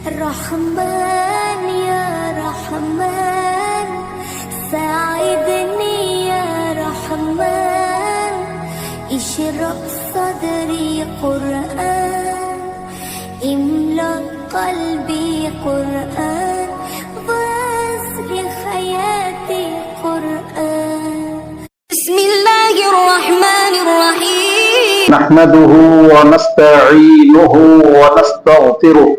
رحمن يا رحمن ساعدني يا رحمن اشرح صدري قرآن املأ قلبي قرآن واصلح حياتي قرآن بسم الله الرحمن الرحيم نحمده ونستعينه ونستغفره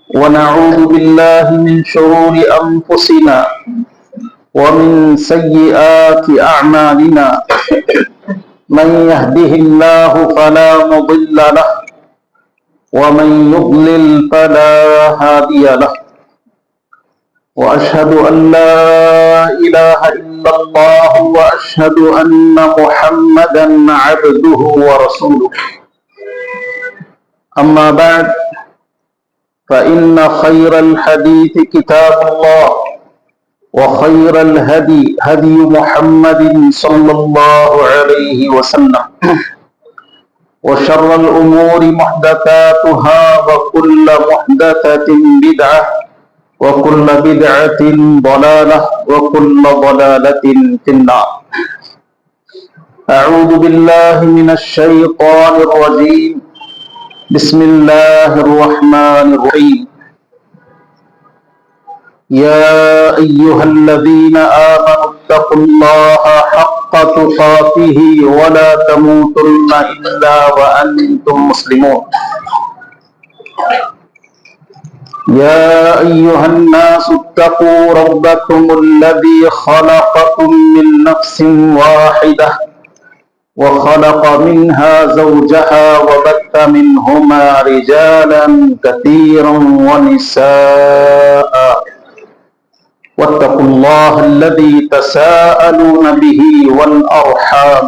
ونعوذ بالله من شرور أنفسنا ومن سيئات أعمالنا من يهده الله فلا مضل له ومن يضلل فلا هادي له وأشهد أن لا إله إلا الله وأشهد أن محمدا عبده ورسوله أما بعد فإن خير الحديث كتاب الله وخير الهدي هدي محمد صلى الله عليه وسلم وشر الأمور محدثاتها وكل محدثة بدعة وكل بدعة ضلالة وكل ضلالة في النار. أعوذ بالله من الشيطان الرجيم. بسم الله الرحمن الرحيم. يا أيها الذين آمنوا اتقوا الله حق تقاته ولا تموتن إلا وأنتم مسلمون. يا أيها الناس اتقوا ربكم الذي خلقكم من نفس واحدة وخلق منها زوجها وبث منهما رجالا كثيرا ونساء واتقوا الله الذي تساءلون به والأرحام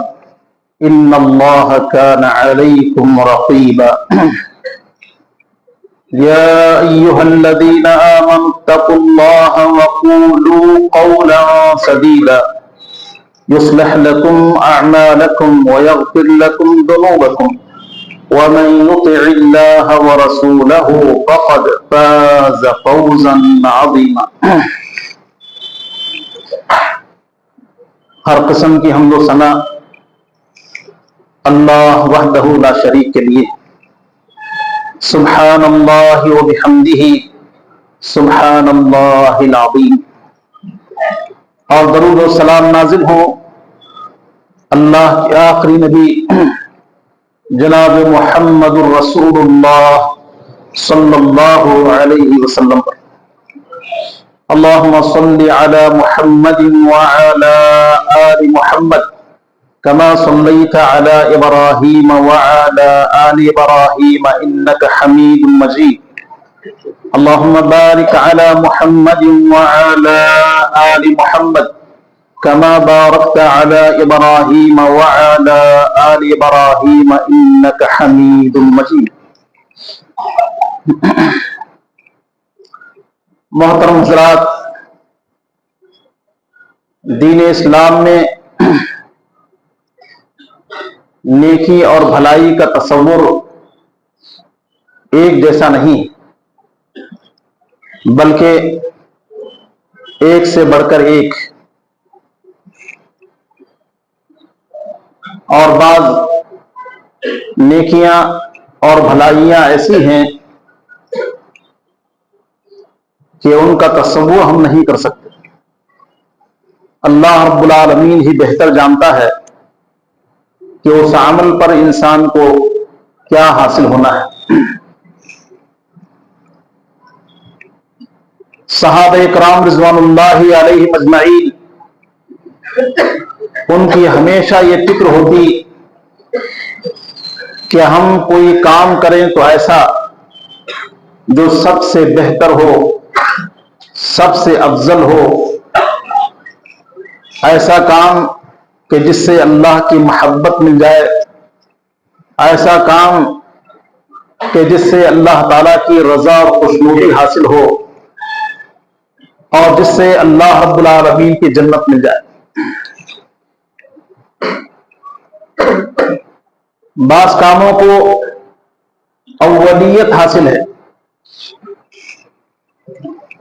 إن الله كان عليكم رقيبا. يا أيها الذين آمنوا اتقوا الله وقولوا قولا سديدا يصلح لكم أعمالكم ويغفر لكم ذنوبكم ومن يطع الله ورسوله فقد فاز فوزا عظيما. ہر قسم کی حمد و ثنا اللہ وحدہ لا شریک کے لیے. سبحان اللہ و بحمدہ سبحان اللہ العظیم. اور درود و سلام نازل ہو اللہ کے آخری نبی جناب محمد الرسول اللہ صلی اللہ علیہ وسلم پر. اللہم صلی علی محمد وعلی آل محمد كما صليت على إبراهيم وعلى آل إبراهيم إنك حميد مجيد. اللهم بارك على محمد وعلى آل محمد كما باركت على إبراهيم وعلى آل إبراهيم إنك حميد مجيد. محترم حضرات، دین اسلام میں نیکی اور بھلائی کا تصور ایک جیسا نہیں بلکہ ایک سے بڑھ کر ایک. اور بعض نیکیاں اور بھلائیاں ایسی ہیں کہ ان کا تصور ہم نہیں کر سکتے. اللہ رب العالمین ہی بہتر جانتا ہے کہ اس عمل پر انسان کو کیا حاصل ہونا ہے. صحابہ کرام رضوان اللہ علیہم اجمعین، ان کی ہمیشہ یہ فکر ہوتی کہ ہم کوئی کام کریں تو ایسا جو سب سے بہتر ہو، سب سے افضل ہو، ایسا کام کہ جس سے اللہ کی محبت مل جائے، ایسا کام کہ جس سے اللہ تعالیٰ کی رضا اور خوشنودی حاصل ہو، اور جس سے اللہ رب العالمین کی جنت مل جائے. بعض کاموں کو اولیت حاصل ہے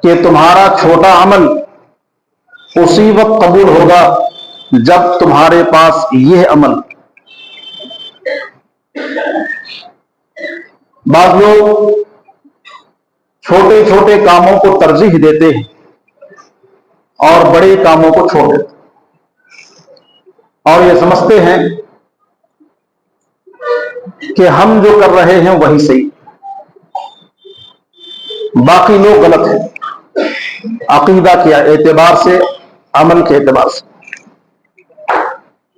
کہ تمہارا چھوٹا عمل اسی وقت قبول ہوگا جب تمہارے پاس یہ عمل۔ بعض لوگ چھوٹے چھوٹے کاموں کو ترجیح دیتے ہیں اور بڑے کاموں کو چھوڑ دیتے ہیں، اور یہ سمجھتے ہیں کہ ہم جو کر رہے ہیں وہی صحیح، باقی لوگ غلط ہیں، عقیدہ کے اعتبار سے، عمل کے اعتبار سے۔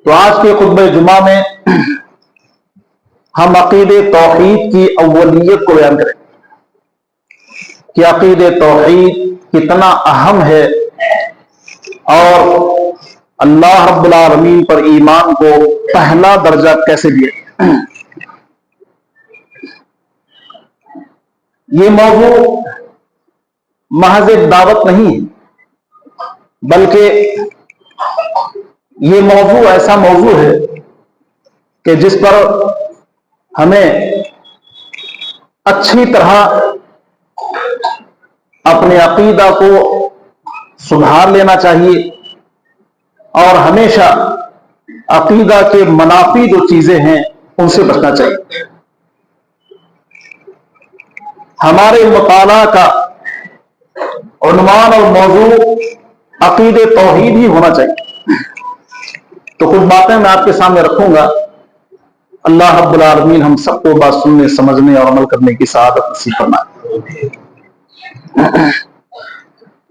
تو آج کے خطبہ جمعہ میں ہم عقید توحید کی اولیت کو بیان کریں کہ عقید توحید کتنا اہم ہے اور اللہ رب العالمین پر ایمان کو پہلا درجہ کیسے دیا۔ یہ موضوع محض ایک دعوت نہیں ہے، بلکہ یہ موضوع ایسا موضوع ہے کہ جس پر ہمیں اچھی طرح اپنے عقیدہ کو سدھار لینا چاہیے اور ہمیشہ عقیدہ کے منافی جو چیزیں ہیں ان سے بچنا چاہیے۔ ہمارے مطالعہ کا عنوان اور موضوع عقید توحید ہی ہونا چاہیے۔ تو کچھ باتیں میں آپ کے سامنے رکھوں گا، اللہ رب العالمین ہم سب کو بات سننے، سمجھنے اور عمل کرنے کی سعادت نصیب فرمائے۔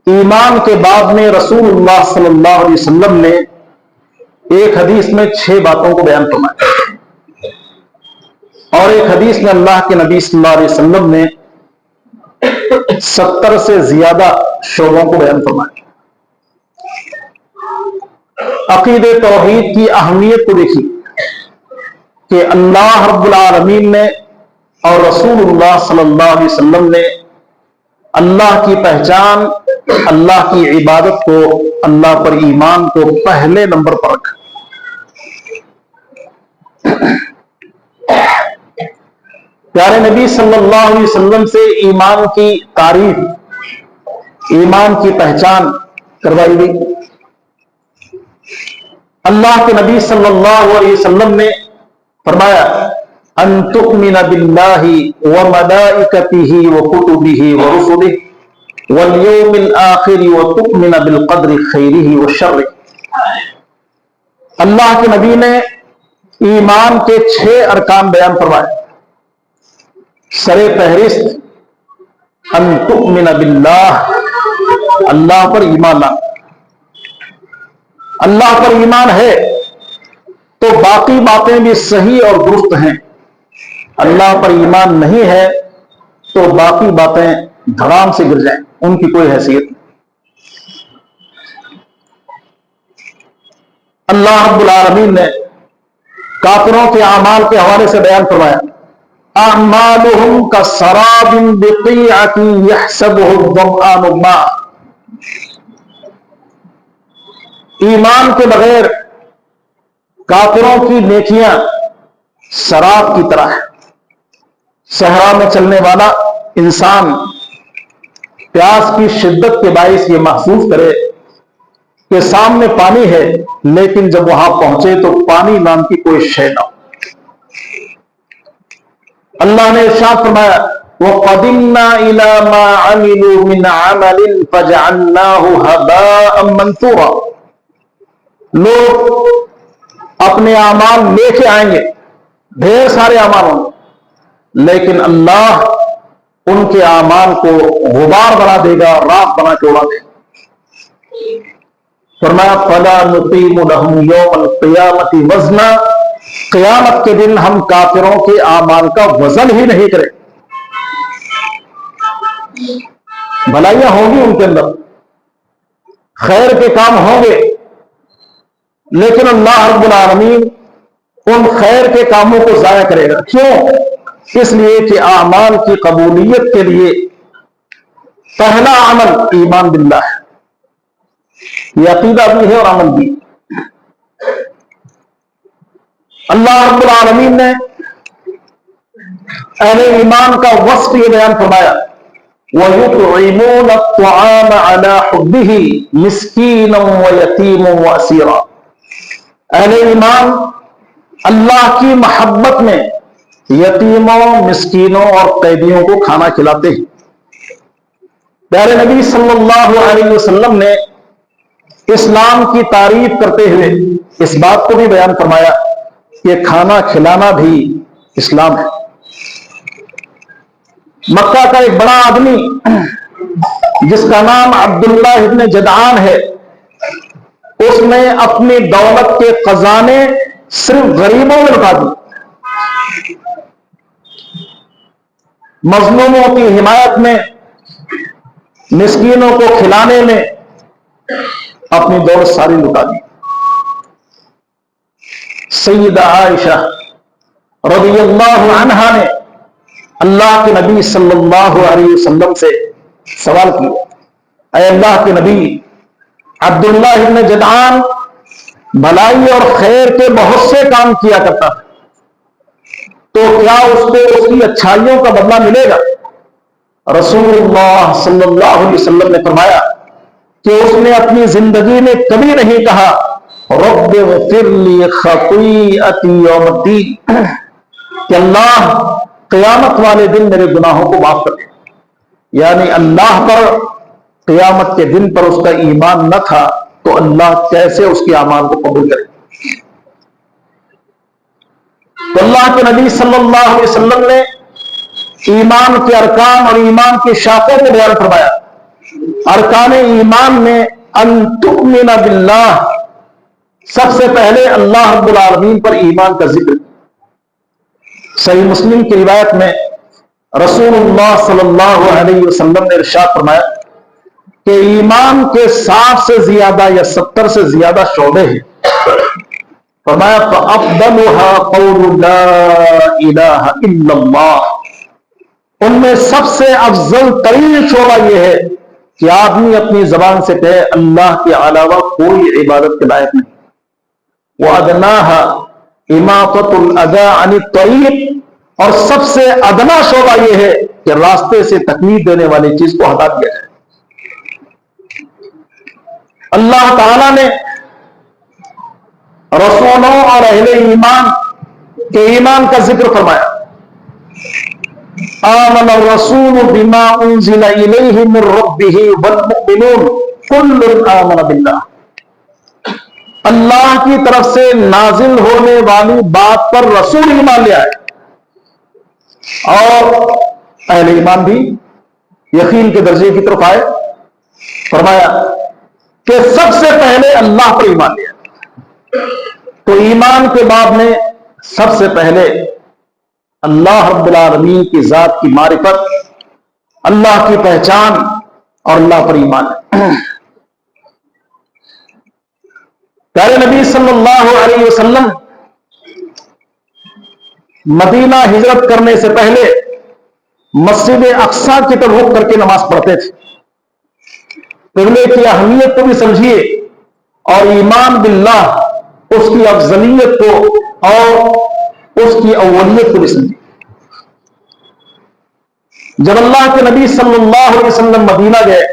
ایمان کے بعد میں رسول اللہ صلی اللہ علیہ وسلم نے ایک حدیث میں 6 باتوں کو بیان فرمایا، اور ایک حدیث میں اللہ کے نبی صلی اللہ علیہ وسلم نے 70 سے زیادہ شعبوں کو بیان فرمایا۔ عقید توحید کی اہمیت کو دیکھیے کہ اللہ رب العالمین نے اور رسول اللہ صلی اللہ علیہ وسلم نے اللہ کی پہچان، اللہ کی عبادت کو، اللہ پر ایمان کو پہلے نمبر پر رکھا۔ پیارے نبی صلی اللہ علیہ وسلم سے ایمان کی تعریف، ایمان کی پہچان کروائی گئی۔ اللہ کے نبی صلی اللہ علیہ وسلم نے فرمایا ان تؤمن باللہ وملائکتہ وکتبہ ورسلہ والیوم الآخر وتؤمن بالقدر خیرہ وشرہ۔ اللہ کے نبی نے ایمان کے 6 ارکان بیان فرمائے۔ سر فہرست ان تؤمن باللہ، اللہ پر ایمان لانا۔ اللہ پر ایمان ہے تو باقی باتیں بھی صحیح اور درست ہیں، اللہ پر ایمان نہیں ہے تو باقی باتیں دھڑام سے گر جائیں، ان کی کوئی حیثیت نہیں۔ اللہ رب العالمین نے کافروں کے اعمال کے حوالے سے بیان فرمایا اعمالهم كسراب بقيعة يحسبه الظمآن ماء۔ ایمان کے بغیر کافروں کی نیکیاں سراب کی طرح ہے۔ صحرا میں چلنے والا انسان پیاس کی شدت کے باعث یہ محسوس کرے کہ سامنے پانی ہے، لیکن جب وہاں پہنچے تو پانی نام کی کوئی شے نہ ہو۔ اللہ نے ارشاد فرمایا وَقَدِمْنَا إِلَى مَا عَمِلُوا مِنْ عَمَلٍ فَجَعَلْنَاهُ هَبَاءً مَنْثُورًا۔ لوگ اپنے اعمال لے کے آئیں گے، ڈھیر سارے اعمال ہوں گے، لیکن اللہ ان کے اعمال کو غبار بنا دے گا، راکھ بنا کے اڑا دے گا۔ فرمایا فَلَا نُقِيمُ لَهُمْ يَوْمَ الْقِيَامَةِ وَزْنًا، قیامت کے دن ہم کافروں کے اعمال کا وزن ہی نہیں کریں۔ بھلائیاں ہوں گی ان کے اندر، خیر کے کام ہوں گے، لیکن اللہ رب العالمین ان خیر کے کاموں کو ضائع کرے گا۔ کیوں؟ اس لیے کہ اعمال کی قبولیت کے لیے پہلا عمل ایمان باللہ ہے، یہ عقیدہ بھی ہے اور عمل بھی۔ اللہ رب العالمین نے اہل ایمان کا وصف یہ بیان فرمایا وَيُطْعِمُونَ الطَّعَامَ عَلَى حُبِّهِ مِسْكِينًا وَيَتِيمًا وَأَسِيرًا۔ اہل ایمان اللہ کی محبت میں یتیموں، مسکینوں اور قیدیوں کو کھانا کھلاتے ہیں۔ پیارے نبی صلی اللہ علیہ وسلم نے اسلام کی تعریف کرتے ہوئے اس بات کو بھی بیان فرمایا کہ کھانا کھلانا بھی اسلام ہے۔ مکہ کا ایک بڑا آدمی جس کا نام عبداللہ ابن جدعان ہے، اس نے اپنی دولت کے خزانے صرف غریبوں میں لٹا دی، مظلوموں کی حمایت میں، مسکینوں کو کھلانے میں اپنی دولت ساری لٹا دی۔ سیدہ عائشہ رضی اللہ عنہا نے اللہ کے نبی صلی اللہ علیہ وسلم سے سوال کیا، اے اللہ کے نبی، عبداللہ ابن جدعان بھلائی اور خیر کے بہت سے کام کیا کرتا ہے، تو کیا اس کو اس کی اچھائیوں کا بدلہ ملے گا؟ رسول اللہ صلی اللہ علیہ وسلم نے فرمایا کہ اس نے اپنی زندگی میں کبھی نہیں کہا رب اغفر لی خطیئتی یوم الدین، کہ اللہ قیامت والے دن میرے گناہوں کو معاف کر دے۔ یعنی اللہ پر قیامت کے دن پر اس کا ایمان نہ تھا تو اللہ کیسے اس کے اعمال کو قبول کرے؟ تو اللہ کے نبی صلی اللہ علیہ وسلم نے ایمان کے ارکان اور ایمان کی شاخوں کو بیان فرمایا۔ ارکان ایمان میں ان تؤمن باللہ، سب سے پہلے اللہ رب العالمین پر ایمان کا ذکر۔ صحیح مسلم کی روایت میں رسول اللہ صلی اللہ علیہ وسلم نے ارشاد فرمایا کہ ایمان کے 60 سے زیادہ یا 70 سے زیادہ شعبے ہیں۔ فرمایا فَأَفْضَلُهَا قَوْلُ لَا إِلَٰهَ إِلَّا اللَّهُ، ان میں سب سے افضل ترین شعبہ یہ ہے کہ آدمی اپنی زبان سے کہے اللہ کے علاوہ کوئی عبادت کے لائق نہیں۔ وَأَدْنَاهَا إِمَاطَةُ الْأَذَىٰ عَنِ الطَّرِيقِ، اور سب سے ادنا شعبہ یہ ہے کہ راستے سے تکلیف دینے والی چیز کو ہٹا دیا جائے۔ اللہ تعالی نے رسولوں اور اہل ایمان کے ایمان کا ذکر فرمایا، آمن الرسول بما انزل الیہ من ربہ والمؤمنون کل آمن باللہ، اللہ کی طرف سے نازل ہونے والی بات پر رسول ایمان لے آئے اور اہل ایمان بھی یقین کے درجے کی طرف آئے۔ فرمایا کہ سب سے پہلے اللہ پر ایمان لے آئے۔ تو ایمان کے باب میں سب سے پہلے اللہ رب العالمین کی ذات کی معرفت، اللہ کی پہچان اور اللہ پر ایمان ہے۔ پیارے نبی صلی اللہ علیہ وسلم مدینہ ہجرت کرنے سے پہلے مسجد اقصی کی طرف رخ کر کے نماز پڑھتے تھے۔ قبلے کی اہمیت کو بھی سمجھیے اور ایمان باللہ، اس کی افضلیت کو اور اس کی اولیت کو بھی سمجھیے۔ جب اللہ کے نبی صلی اللہ علیہ وسلم مدینہ گئے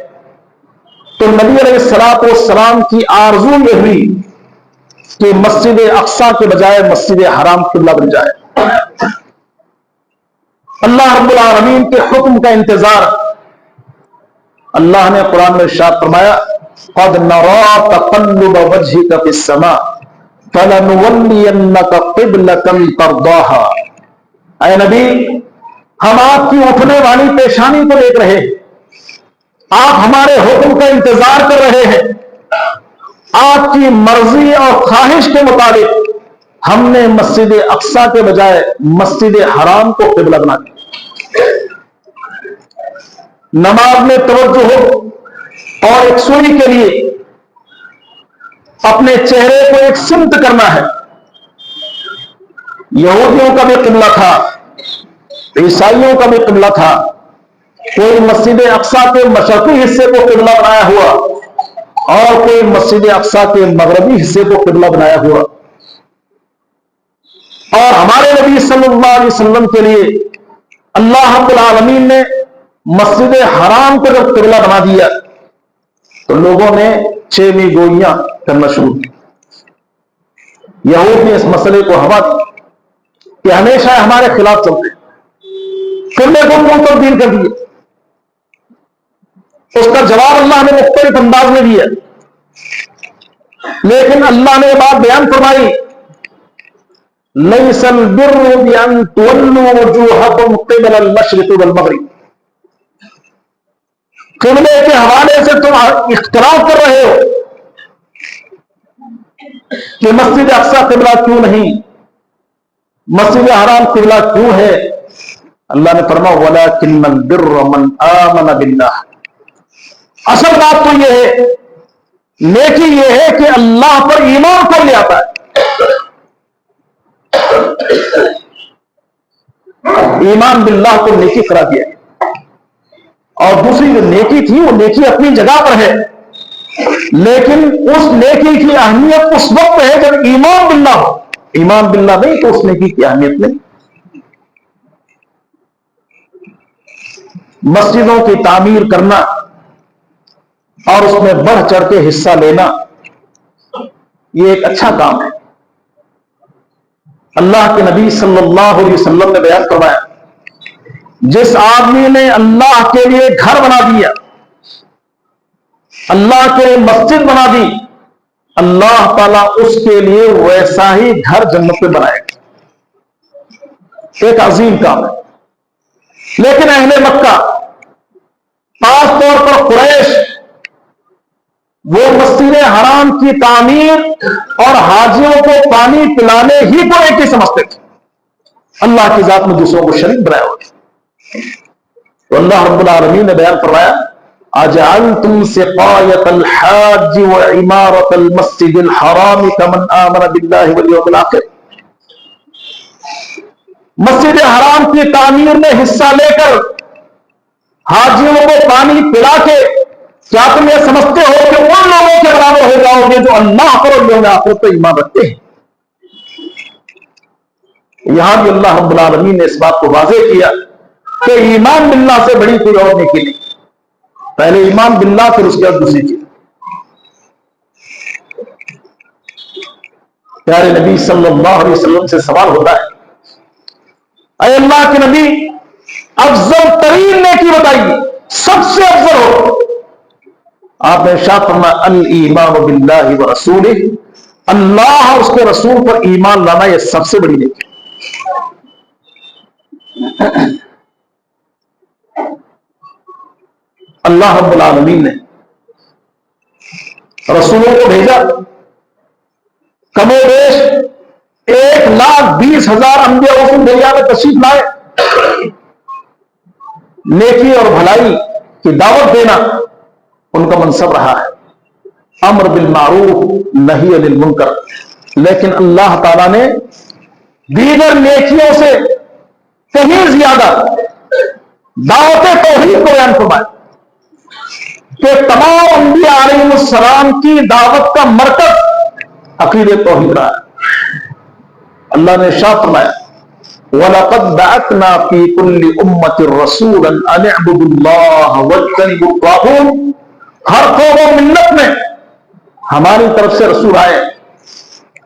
تو نبی علیہ السلام کی آرزو یہ ہوئی کہ مسجد اقصی کے بجائے مسجد حرام قبلہ بن جائے۔ اللہ رب العالمین کے حکم کا انتظار۔ اللہ نے قرآن میں ارشاد فرمایا قد نرى تقلب وجهك في السماء فلنولينك قبلة ترضاها، اے نبی ہم آپ کی اٹھنے والی پیشانی کو دیکھ رہے ہیں، آپ ہمارے حکم کا انتظار کر رہے ہیں، آپ کی مرضی اور خواہش کے مطابق ہم نے مسجد اقصی کے بجائے مسجد حرام کو قبلہ بنا دیا۔ نماز میں توجہ ہو اور یکسوئی کے لیے اپنے چہرے کو ایک سمت کرنا ہے۔ یہودیوں کا بھی قبلہ تھا، عیسائیوں کا بھی قبلہ تھا، کوئی مسجد اقصی کے مشرقی حصے کو قبلہ بنایا ہوا اور کوئی مسجد اقصی کے مغربی حصے کو قبلہ بنایا ہوا۔ اور ہمارے نبی صلی اللہ علیہ وسلم کے لیے اللہ رب العالمین نے مسجد حرام کو جب قبلہ بنا دیا تو لوگوں نے چیمی گوئیاں کرنا شروع کی. یہود نے اس مسئلے کو ہوا دی کہ ہمیشہ ہمارے خلاف چلتے, قبلے کو منہ تبدیل کر دیے. اس کا جواب اللہ نے مختلف انداز میں دیا, لیکن اللہ نے یہ بات بیان فرمائی, لَيْسَ الْبِرُّ بِأَن تُوَلُّوا وُجُوهَكُمْ قِبَلَ الْمَشْرِقِ وَالْمَغْرِبِ. قبلے کے حوالے سے تم اختلاف کر رہے ہو کہ مسجد اقصی قبلہ کیوں نہیں, مسجد حرام قبلہ کیوں ہے. اللہ نے فرمایا وَلَكِنَّ الْبِرَّ مَنْ آمَنَ بِاللَّهِ. اصل بات تو یہ ہے, نیکی یہ ہے کہ اللہ پر ایمان کر لے آتا ہے. ایمان باللہ کو نیکی کرا دیا. اور دوسری جو نیکی تھی وہ نیکی اپنی جگہ پر ہے, لیکن اس نیکی کی اہمیت اس وقت ہے جب ایمان باللہ ہو. ایمان باللہ نہیں تو اس نیکی کی اہمیت نہیں. مسجدوں کی تعمیر کرنا اور اس میں بڑھ چڑھ کے حصہ لینا یہ ایک اچھا کام ہے. اللہ کے نبی صلی اللہ علیہ وسلم نے بیان کروایا, جس آدمی نے اللہ کے لیے گھر بنا دیا, اللہ کے لیے مسجد بنا دی, اللہ تعالیٰ اس کے لیے ویسا ہی گھر جنت میں بنائے گا. ایک عظیم کام ہے. لیکن اہل مکہ, خاص طور پر قریش, وہ مسجد حرام کی تعمیر اور حاجیوں کو پانی پلانے ہی کو ایک ہی سمجھتے تھے, اللہ کی ذات میں دوسروں کو شریک بنایا ہوا. تو اللہ رب العالمین نے بیان فرمایا اجعلتم سقایۃ الحاج وعمارۃ المسجد الحرام کمن آمن باللہ والیوم الآخر. مسجد حرام کی تعمیر میں حصہ لے کر حاجیوں کو پانی پلا کے کیا تم یہ سمجھتے ہو کہ ان لوگوں کے برابر ہو جاؤ گے جو اللہ پر اور یوم آخرت پر ایمان رکھتے ہیں؟ یہاں بھی اللہ رب العالمین نے اس بات کو واضح کیا کہ ایمان باللہ سے بڑی کوئی اور نیکی نہیں. پہلے ایمان باللہ پھر اس کے بعد دوسری چیز. پیارے نبی صلی اللہ علیہ وسلم سے سوال ہوتا ہے, اے اللہ کے نبی افضل ترین نیکی بتائیے, سب سے افضل ہو. آپ نے ارشاد فرمایا الایمان باللہ ورسولہ, اللہ اور اس کے رسول پر ایمان لانا یہ سب سے بڑی نیکی. اللہ رب العالمین نے رسولوں کو بھیجا, کم و بیش 1,20,000 انبیاء رسول دنیا میں تشریف لائے. نیکی اور بھلائی کی دعوت دینا ان کا منصب رہا ہے, امر بالمعروف نہی عن المنکر. لیکن اللہ تعالیٰ نے دیگر نیکیوں سے کہیں زیادہ دعوت توحید کو بیان فرمایا کہ تمام انبیاء علیہ السلام کی دعوت کا مرکز عقیدہ توحید رہا ہے. اللہ نے ارشاد فرمایا وَلَقَدْ بَعَثْنَا فِي كُلِّ أُمَّةٍ رَسُولًا أَنِ اعْبُدُوا اللَّهَ وَاجْتَنِبُوا الطَّاغُوتَ. ہر قوم و ملت میں ہماری طرف سے رسول آئے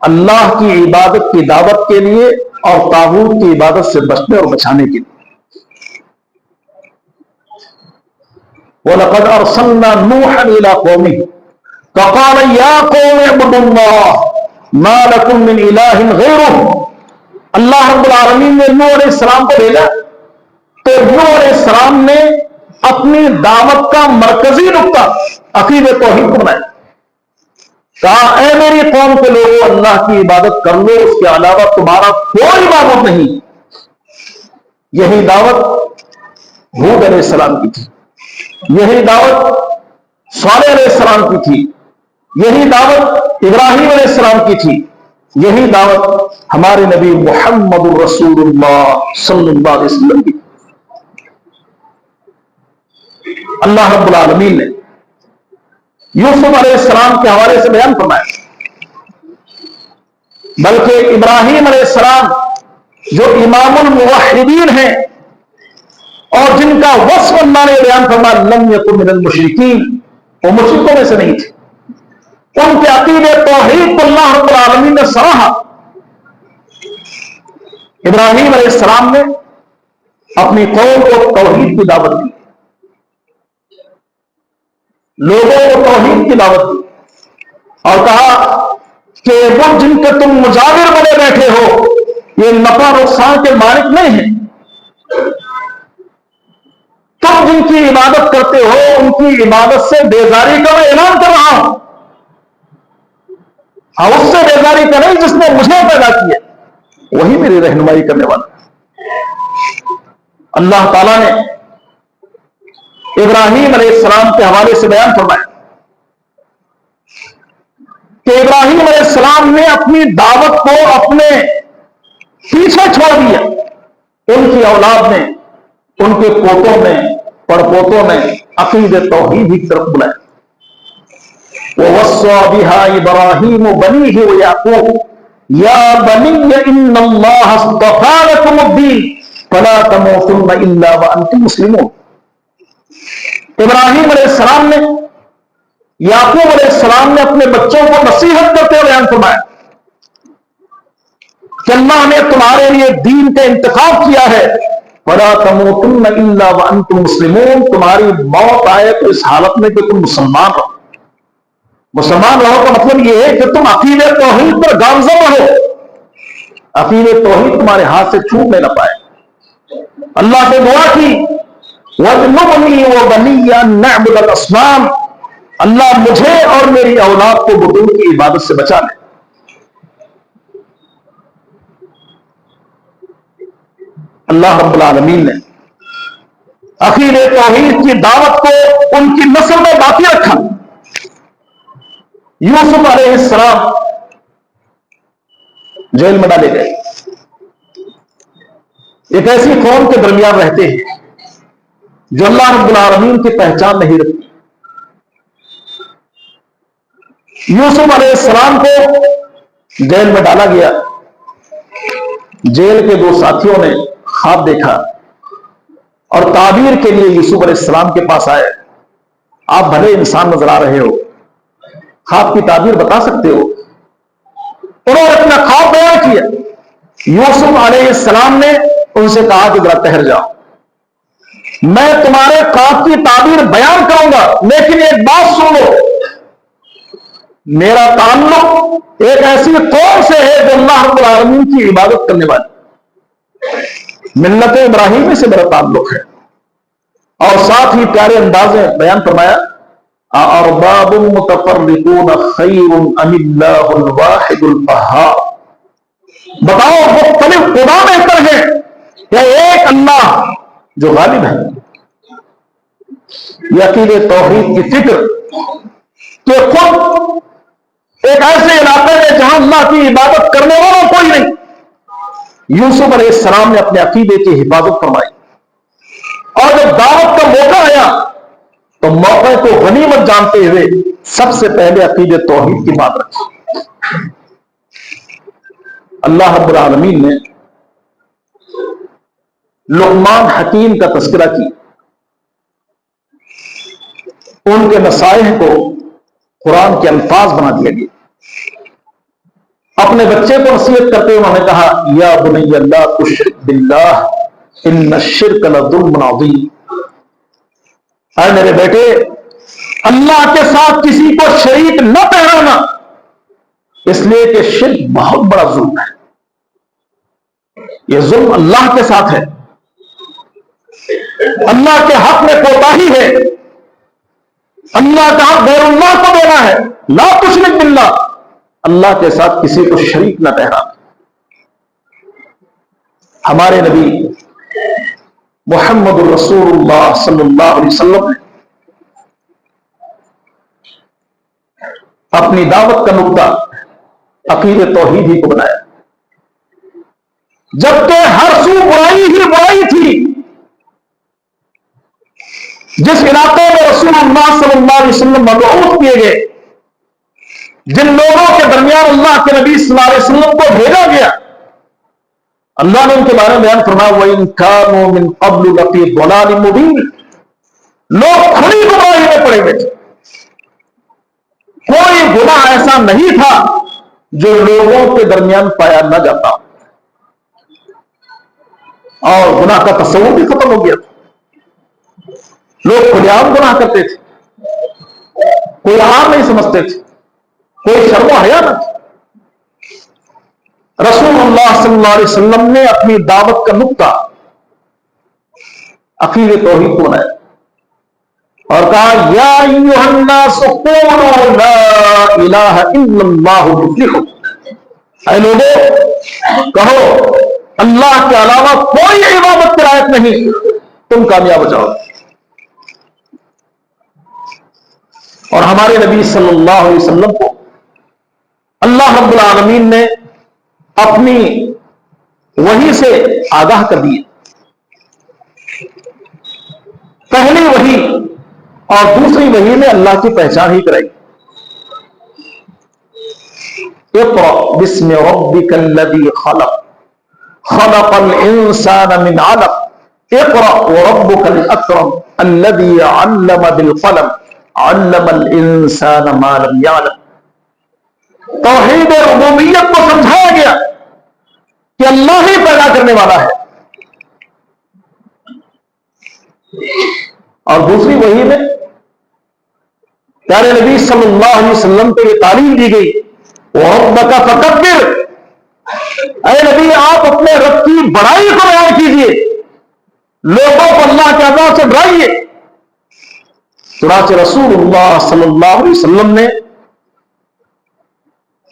اللہ کی عبادت کی دعوت کے لیے اور طاغوت کی عبادت سے بچنے اور بچانے کے لیے. وَلَقَدْ أَرْسَلْنَا نُوحًا إِلَىٰ قَوْمِهِ فَقَالَ يَا قَوْمِ اعْبُدُوا اللَّهَ مَا لَكُم مِّنْ إِلَٰهٍ غَيْرُهُ. اللہ رب العالمین نے نوح علیہ السلام کو بھیجا تو نوح علیہ السلام نے اپنی دعوت کا مرکزی نقطہ عقیدہ توحید کو بنایا. کہا اے میری قوم کے لوگوں, اللہ کی عبادت کر لو, اس کے علاوہ تمہارا کوئی معبود نہیں. یہی دعوت ہود علیہ السلام کی تھی, یہی دعوت صالح علیہ السلام کی تھی, یہی دعوت ابراہیم علیہ السلام کی تھی, یہی دعوت ہمارے نبی محمد رسول اللہ صلی اللہ علیہ وسلم کی. اللہ رب العالمین نے یوسف علیہ السلام کے حوالے سے بیان فرمایا, بلکہ ابراہیم علیہ السلام جو امام الموحدین ہیں اور جن کا وصف اللہ نے بیان فرمایا لم یکن من المشرکین، وہ مشرکوں میں سے نہیں تھے. ان کے عقیدے توحید کو اللہ رب العالمین نے سراہا. ابراہیم علیہ السلام نے اپنی قوم کو توحید کی دعوت دی، لوگوں کو توحید کی دعوت دی اور کہا کہ وہ جن کے تم مجاور بنے بیٹھے ہو یہ نفع نقصان کے مالک نہیں ہیں. تم جن کی عبادت کرتے ہو ان کی عبادت سے بیزاری کا میں اعلان کر رہا ہوں، اور اس سے بیزاری کا نہیں جس نے مجھے پیدا کیا، وہی میری رہنمائی کرنے والا. اللہ تعالیٰ نے ابراہیم علیہ السلام کے حوالے سے بیان فرمایا کہ ابراہیم علیہ السلام نے اپنی دعوت کو اپنے پیچھے چھوڑ دیا. ان کی اولاد نے، ان کے پوتوں نے، پڑپوتوں نے عقید توحید کی طرف بلایا. وَوَصَّى بِهَا إِبْرَاهِيمُ بَنِيهِ وَيَعْقُوبُ يَا بَنِيَّ إِنَّ اللَّهَ اصْطَفَىٰ لَكُمُ الدِّينَ فَلَا تَمُوتُنَّ إِلَّا وَأَنْتُمْ مُسْلِمُونَ. ابراہیم علیہ السلام نے، یعقوب علیہ السلام نے اپنے بچوں کو نصیحت کرتے ہوئے بیان فرمایا کہ اللہ نے تمہارے لیے دین کا انتخاب کیا ہے. فَلَا تَمُوتُنَّ إِلَّا وَأَنْتُمْ مُسْلِمُونَ. تمہاری موت آئے تو اس حالت میں کہ تم مسلمان رہو. مسلمان رہو کا مطلب یہ ہے کہ تم عقید توحید پر گامزن رہو، عقید توحید تمہارے ہاتھ سے چھوٹنے نہ پائے. اللہ سے دعا کی وَاجْنُبْنِي وَبَنِيَّ أَن نَّعْبُدَ الْأَصْنَامَ. اللہ مجھے اور میری اولاد کو بتوں کی عبادت سے بچا لے. اللہ رب العالمین نے عقید توحید کی دعوت کو ان کی نسل میں باقی رکھا. یوسف علیہ السلام جیل میں ڈالے گئے. ایک ایسی قوم کے درمیان رہتے ہیں جو اللہ رب العالمین کی پہچان نہیں رکھتی. یوسف علیہ السلام کو جیل میں ڈالا گیا. جیل کے دو ساتھیوں نے خواب دیکھا اور تعبیر کے لیے یوسف علیہ السلام کے پاس آئے. آپ بھلے انسان نظر آ رہے ہو، خواب کی تعبیر بتا سکتے ہو؟ انہوں نے اپنا خواب بیان کیا. یوسف علیہ السلام نے ان سے کہا کہ ذرا ٹھہر جاؤ، میں تمہارے خواب کی تعبیر بیان کروں گا، لیکن ایک بات سن لو، میرا تعلق ایک ایسی قوم سے ہے جو اللہ رب العالمین کی عبادت کرنے والی، ملت ابراہیمی سے میرا تعلق ہے. اور ساتھ ہی پیارے انداز میں بیان فرمایا ارباب متفرقون خیر ام اللہ الواحد القہار. بتاؤ مختلف خدا بہتر ہے یا ایک اللہ جو غالب ہے. یقین توحید کی فکر کہ خود ایک ایسے علاقے میں جہاں اللہ کی عبادت کرنے والا کوئی نہیں. یوسف علیہ السلام نے اپنے عقیدے کی حفاظت فرمائی اور جب دعوت کا موقع آیا تو موقع کو غنیمت جانتے ہوئے سب سے پہلے عقیدے توحید کی بات رکھی. اللہ رب العالمین نے لقمان حکیم کا تذکرہ کی. ان کے نصائح کو قرآن کے الفاظ بنا دیا گیا. اپنے بچے کو نصیحت کرتے ہوئے انہوں نے کہا یا بنی لا تشرک باللہ ان الشرک لظلم عظیم. اے میرے بیٹے، اللہ کے ساتھ کسی کو شریک نہ ٹھہرانا، اس لیے کہ شرک بہت بڑا ظلم ہے. یہ ظلم اللہ کے ساتھ ہے، اللہ کے حق میں کوتاہی ہے. اللہ کا حق غیر اللہ کو دینا ہے. لا تشرک باللہ، اللہ کے ساتھ کسی کو شریک نہ ٹھہرانا. ہمارے نبی محمد الرسول اللہ صلی اللہ علیہ وسلم نے اپنی دعوت کا نقطہ عقید توحید ہی کو بنایا، جبکہ ہر سو برائی ہی برائی تھی. جس علاقے میں رسول اللہ صلی اللہ علیہ وسلم مبعوث کیے گئے، جن لوگوں کے درمیان اللہ کے نبی صلی اللہ علیہ وسلم کو بھیجا گیا، اللہ نے ان کے بارے میں بیان فرمایا وَإِن كَانُوا مِن قَبْلُ لَفِي ضَلَالٍ مُبِينٍ، لوگ کھلی گمراہی میں پڑے ہوئے تھے، کوئی گناہ ایسا نہیں تھا جو لوگوں کے درمیان پایا نہ جاتا، اور گناہ کا تصور بھی ختم ہو گیا تھا، لوگ کھلے عام گناہ کرتے تھے، کوئی عام نہیں سمجھتے تھے، کوئی شرم و حیا نہ تھی۔ رسول اللہ صلی اللہ علیہ وسلم نے اپنی دعوت کا نقطہ عقید توحید کو بنایا اور کہا یا ایھا الناس قولوا لا الہ الا اللہ تفلحوا، اے لوگوں کہو اللہ کے علاوہ کوئی عبادت کے لائق نہیں، تم کامیاب ہو جاؤ۔ اور ہمارے نبی صلی اللہ علیہ وسلم کو اللہ رب العالمین نے اپنی وحی سے آگاہ کر دیے، پہلی وحی اور دوسری وحی میں اللہ کی پہچان ہی کرائی۔ اقرأ بسم ربک الذی خلق خلق الانسان من علق اقرأ وربک الاکرم الذی علم بالقلم علم الانسان ما لم يعلم۔ توحید ربوبیت کو سمجھایا گیا کہ اللہ ہی پیدا کرنے والا ہے، اور دوسری وحی میں پیارے نبی صلی اللہ علیہ وسلم کو یہ تعلیم دی گئی وَرَبَّكَ فَكَبِّرْ، اے نبی آپ اپنے رب کی بڑائی کو بیان کیجئے، لوگوں کو اللہ کے عذاب سے ڈرائیے۔ چنانچہ رسول اللہ صلی اللہ علیہ وسلم نے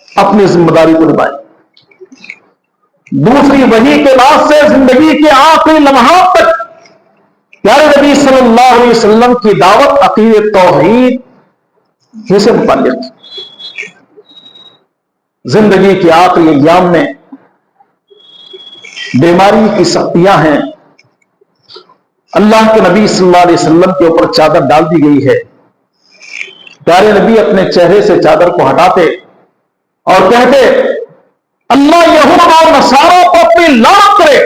اپنی ذمہ داری کو نبھائی، دوسری وحی کے بعد سے زندگی کے آخری لمحات تک پیارے نبی صلی اللہ علیہ وسلم کی دعوت عقید توحید ہی سے متعلق تھی۔ زندگی کے آخری ایام میں بیماری کی سختیاں ہیں، اللہ کے نبی صلی اللہ علیہ وسلم کے اوپر چادر ڈال دی گئی ہے، پیارے نبی اپنے چہرے سے چادر کو ہٹاتے اور کہتے اللہ یہود اور نصاروں کو اپنی لعنت کرے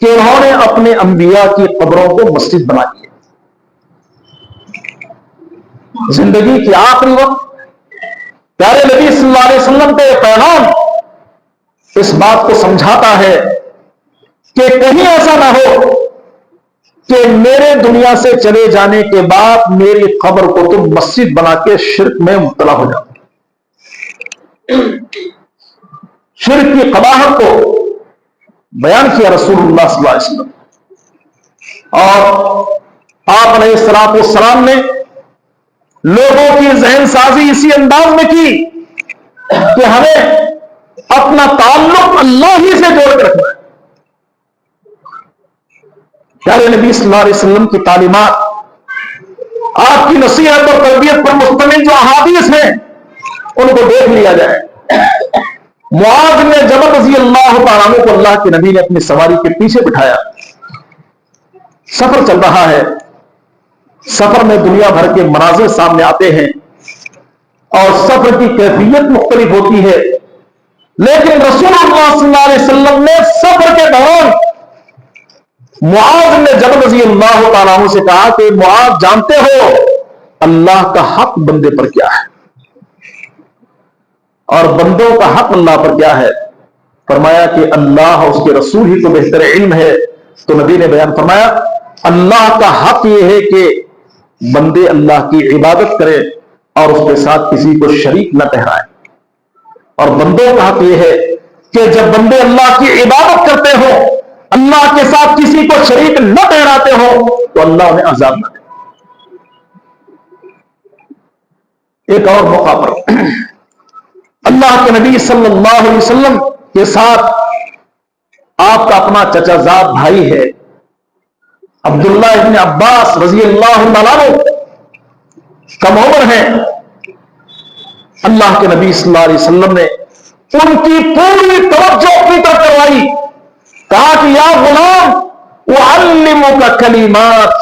کہ انہوں نے اپنے انبیاء کی قبروں کو مسجد بنا دی۔ زندگی کے آخری وقت پیارے نبی صلی اللہ علیہ وسلم کا یہ پیغام اس بات کو سمجھاتا ہے کہ کہیں ایسا نہ ہو کہ میرے دنیا سے چلے جانے کے بعد میری قبر کو تم مسجد بنا کے شرک میں مبتلا ہو جاؤ۔ شرک کی قباحت کو بیان کیا رسول اللہ صلی اللہ علیہ وسلم، اور آپ علیہ الصلوۃ والسلام نے لوگوں کی ذہن سازی اسی انداز میں کی کہ ہمیں اپنا تعلق اللہ ہی سے جوڑ کے رکھنا ہے۔ پیارے نبی صلی اللہ علیہ وسلم کی تعلیمات، آپ کی نصیحت اور تربیت پر مشتمل جو احادیث ہیں ان کو دیکھ لیا جائے۔ معاذ نے جبل رضی اللہ تعالیٰ عنہ کو اللہ کے نبی نے اپنی سواری کے پیچھے بٹھایا، سفر چل رہا ہے، سفر میں دنیا بھر کے مناظر سامنے آتے ہیں اور سفر کی کیفیت مختلف ہوتی ہے، لیکن رسول اللہ صلی اللہ علیہ وسلم نے سفر کے دوران معاذ نے جبل رضی اللہ تعالیٰ عنہ سے کہا کہ معاذ جانتے ہو اللہ کا حق بندے پر کیا ہے اور بندوں کا حق اللہ پر کیا ہے؟ فرمایا کہ اللہ اور اس کے رسول ہی کو بہتر علم ہے۔ تو نبی نے بیان فرمایا اللہ کا حق یہ ہے کہ بندے اللہ کی عبادت کرے اور اس کے ساتھ کسی کو شریک نہ ٹھہرائے، اور بندوں کا حق یہ ہے کہ جب بندے اللہ کی عبادت کرتے ہو، اللہ کے ساتھ کسی کو شریک نہ ٹھہراتے ہو تو اللہ انہیں عذاب نہ دے۔ ایک اور موقع پر اللہ کے نبی صلی اللہ علیہ وسلم کے ساتھ آپ کا اپنا چچا زاد بھائی ہے عبداللہ ابن عباس رضی اللہ عنہ، کم عمر ہیں۔ اللہ کے نبی صلی اللہ علیہ وسلم نے ان کی پوری توجہ اپنی طرف کروائی، کہا کہ یا غلام اعلمک کلمات،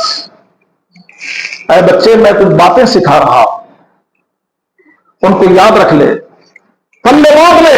اے بچے میں کچھ باتیں سکھا رہا ہوں، ان کو یاد رکھ لے، پلے باندھ لے،